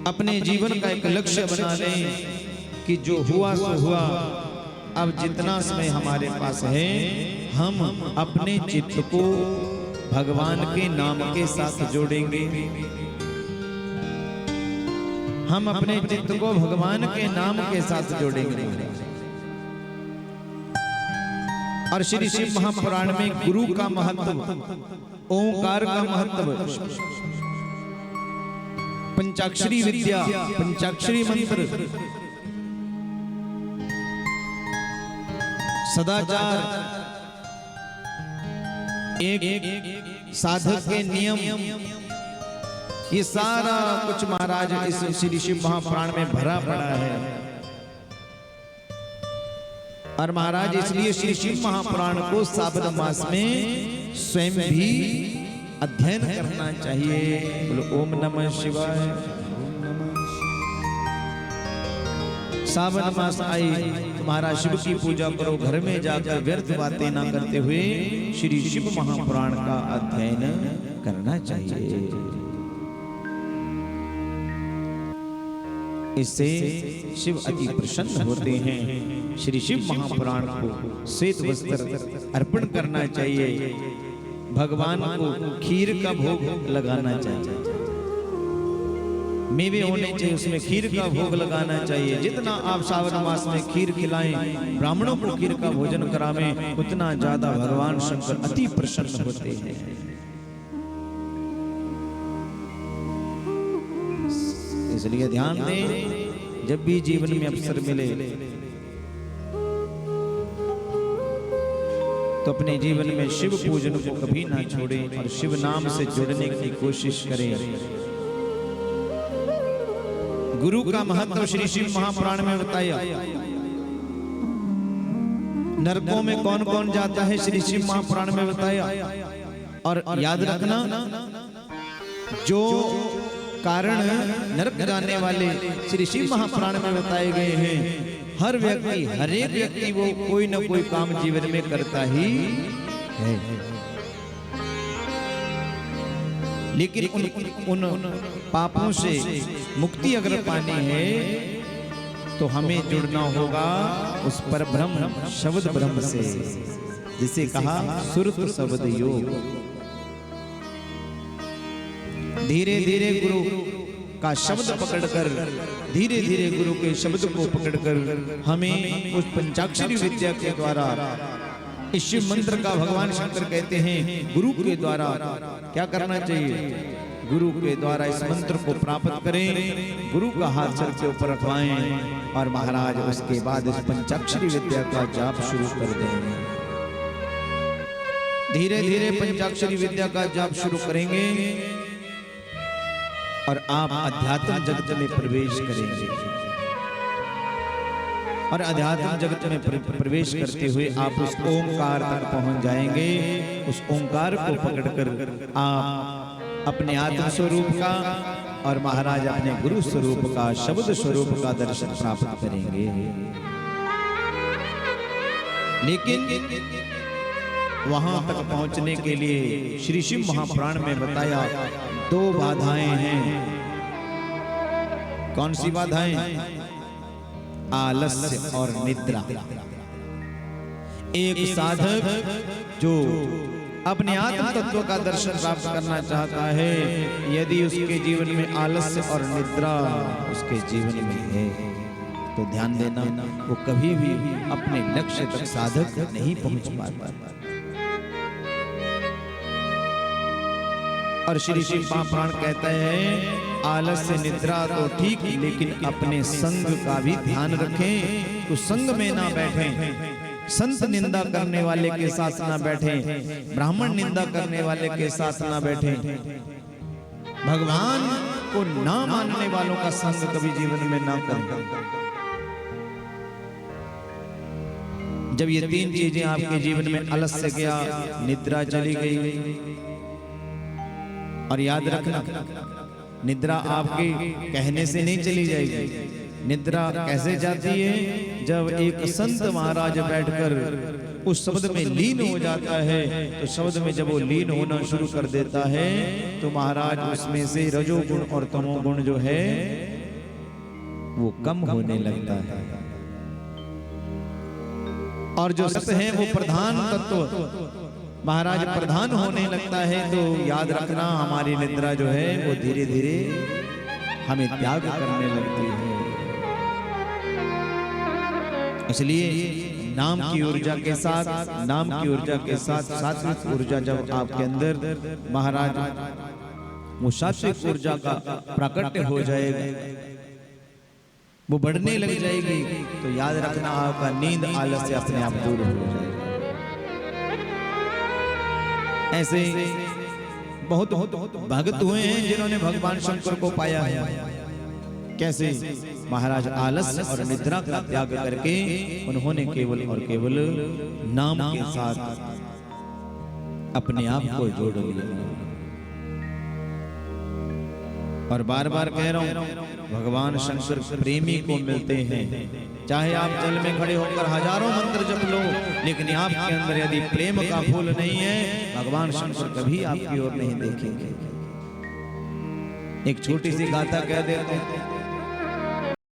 अपने जीवन का एक लक्ष्य बना लें कि जो हुआ सो हुआ, अब जितना समय हमारे पास है हम अपने चित्त को भगवान के नाम के साथ जोड़ेंगे। हम अपने चित्त को भगवान के नाम के साथ जोड़ेंगे। और श्री शिव महापुराण में गुरु का महत्व, ओंकार का महत्व, पंचाक्षरी विद्या, पंचाक्षरी मंत्र, सदाचार, एक साधक के नियम, ये सारा कुछ महाराज इस श्री शिव महापुराण में भरा पड़ा है। और महाराज इसलिए श्री शिव महापुराण को श्रावण मास में स्वयं भी अध्ययन करना चाहिए। बोलो ओम नमः शिवाय। श्रावण मास आई तो महाराज शिव की पूजा करो, घर में जाकर व्यर्थ बातें ना करते हुए श्री शिव महापुराण का अध्ययन करना चाहिए। इससे शिव अति प्रसन्न होते हैं। श्री शिव महापुराण को श्वेत वस्त्र अर्पण करना चाहिए। भगवान को खीर का भोग लगाना चाहिए। मेवे होने चाहिए, उसमें खीर का भोग लगाना चाहिए। जितना आप श्रावण मास में खीर खिलाएं, ब्राह्मणों को खीर का भोजन करावें, उतना ज्यादा भगवान शंकर अति प्रसन्न होते हैं। इसलिए ध्यान दें, जब भी जीवन में अवसर मिले तो अपने जीवन में शिव पूजन को कभी ना छोड़ें और शिव नाम से जुड़ने की कोशिश करें। गुरु का महत्व श्री शिव महापुराण में बताया। नरकों में कौन कौन जाता है श्री शिव महापुराण में बताया। और याद रखना, जो कारण नरक जाने वाले श्री शिव महापुराण में बताए गए हैं। हर व्यक्ति, हर एक व्यक्ति वो कोई न कोई काम जीवन में करता ही है, लेकिन उन पापों से मुक्ति अगर पानी है तो हमें जुड़ना होगा उस पर ब्रह्म शब्द ब्रह्म से, जिसे कहा सुरत शब्द योग। धीरे धीरे गुरु का शब्द पकड़कर, धीरे धीरे गुरु के शब्द को पकड़कर हमें उस पंचाक्षरी विद्या के द्वारा, इस शिव मंत्र का भगवान शंकर कहते हैं गुरु के द्वारा क्या करना चाहिए। गुरु के द्वारा इस मंत्र को प्राप्त करें, गुरु का हाथ सर के ऊपर रखवाएं और महाराज उसके बाद इस पंचाक्षरी विद्या का जाप शुरू कर दें। धीरे धीरे पंचाक्षरी विद्या का जाप शुरू करेंगे और आप अध्यात्म जगत में प्रवेश करेंगे। और अध्यात्म जगत में प्रवेश करते हुए आप उस ओंकार तक पहुंच जाएंगे। उस ओंकार को पकड़कर आप अपने आत्म स्वरूप का और महाराज अपने गुरु स्वरूप का, शब्द स्वरूप का दर्शन प्राप्त करेंगे। लेकिन वहां तक पहुंचने के लिए श्री शिव महापुराण में बताया दो बाधाएं हैं। कौन सी बाधाएं? आलस्य और निद्रा। एक साधक जो अपने आत्म तत्व का दर्शन प्राप्त करना चाहता है, यदि उसके जीवन में आलस्य और निद्रा उसके जीवन में है तो ध्यान देना, वो कभी भी अपने लक्ष्य तक साधक नहीं पहुंच पाता। और श्री शिव महापुराण कहते हैं आलस्य निद्रा तो ठीक, लेकिन अपने संग का भी ध्यान रखें। तो संग में ना बैठें, संत निंदा करने वाले के साथ ना बैठें, ब्राह्मण निंदा करने वाले के साथ ना बैठें, भगवान को ना मानने वालों का संग कभी जीवन में ना करें। जब ये तीन चीजें आपके जीवन में आलस्य गया, निद्रा चली गई, और याद रखना निद्रा आपके कहने से नहीं चली जाएगी। निद्रा कैसे जाती है? जब एक संत महाराज बैठकर उस शब्द में लीन हो जाता है, तो शब्द में जब वो लीन होना शुरू कर देता है तो महाराज उसमें से रजोगुण और तमोगुण जो है वो कम होने लगता है, और जो सत है वो प्रधान तत्व महाराज प्रधान होने लगता है। तो याद रखना हमारी निद्रा जो है वो धीरे धीरे हमें त्याग करने लगती है। इसलिए नाम की ऊर्जा के साथ सात्विक ऊर्जा जब आपके अंदर महाराज वो सात्विक ऊर्जा का प्राकट्य हो जाएगा, वो बढ़ने लग जाएगी, तो याद रखना आपका नींद आलस्य अपने आप दूर हो जाएगा। ऐसे बहुत भक्त हुए हैं जिन्होंने भगवान शंकर को पाया है। कैसे? महाराज आलस्य और निद्रा का त्याग करके उन्होंने केवल और केवल नाम के साथ अपने आप को जोड़ लिया। और बार बार कह रहा हूं, भगवान शंकर प्रेमी को मिलते हैं। चाहे आप जल में खड़े होकर हजारों मंत्र जप लो, लेकिन आपके अंदर यदि प्रेम का फूल नहीं है, भगवान शंकर कभी आपकी ओर नहीं देखेंगे। एक छोटी सी गाथा कह देते हैं।